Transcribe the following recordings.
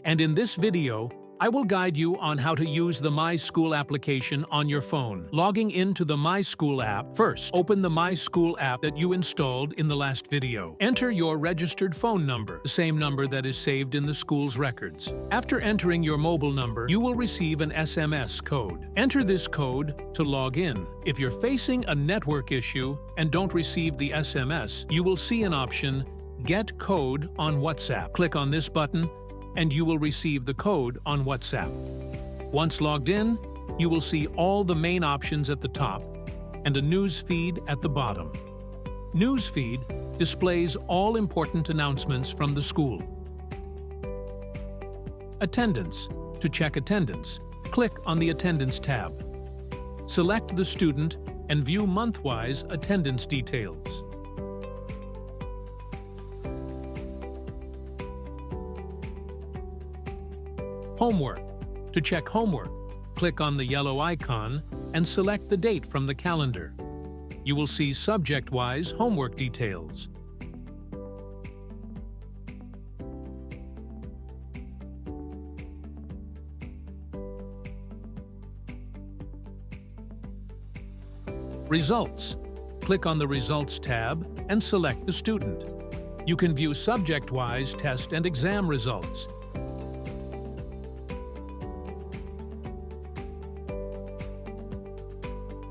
And in this video, I will guide you on how to use the MySkool application on your phone. Logging into the MySkool app, first, open the MySkool app that you installed in the last video. Enter your registered phone number, the same number that is saved in the school's records. After entering your mobile number, you will receive an SMS code. Enter this code to log in. If you're facing a network issue and don't receive the SMS, you will see an option, Get Code on WhatsApp. Click on this button, and you will receive the code on WhatsApp. Once logged in, you will see all the main options at the top and a news feed at the bottom. News feed displays all important announcements from the school. Attendance. To check attendance, click on the Attendance tab. Select the student and view month-wise attendance details. Homework. To check homework, click on the yellow icon and select the date from the calendar. You will see subject-wise homework details. Results. Click on the Results tab and select the student. You can view subject-wise test and exam results.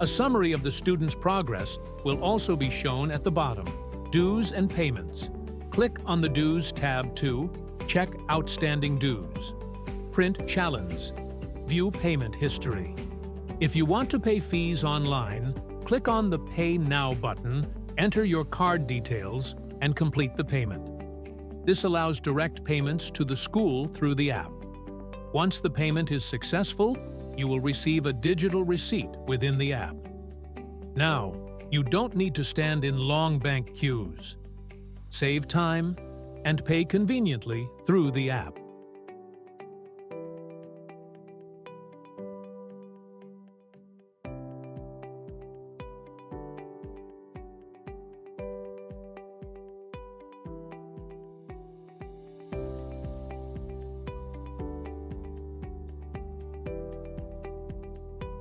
A summary of the student's progress will also be shown at the bottom. Dues and payments. Click on the Dues tab to check outstanding dues. Print challenge. View payment history. If you want to pay fees online, click on the Pay Now button, enter your card details, and complete the payment. This allows direct payments to the school through the app. Once the payment is successful, you will receive a digital receipt within the app. Now, you don't need to stand in long bank queues. Save time and pay conveniently through the app.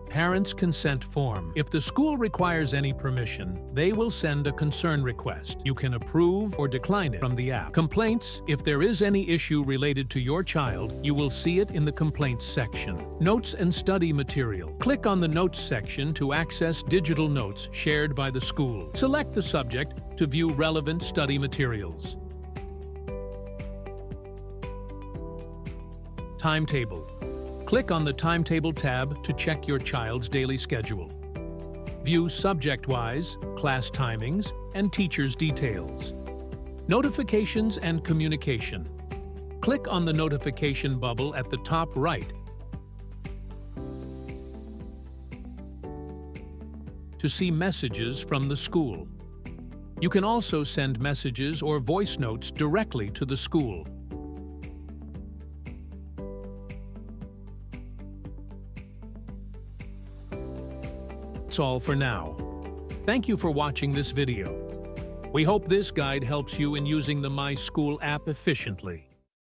Parents' consent form. If the school requires any permission, they will send a concern request. You can approve or decline it from the app. Complaints. If there is any issue related to your child, you will see it in the Complaints section. Notes and study material. Click on the Notes section to access digital notes shared by the school. Select the subject to view relevant study materials. Timetable. Click on the Timetable tab to check your child's daily schedule. View subject-wise, class timings, and teachers' details. Notifications and communication. Click on the notification bubble at the top right to see messages from the school. You can also send messages or voice notes directly to the school. That's all for now. Thank you for watching this video. We hope this guide helps you in using the MySkool app efficiently.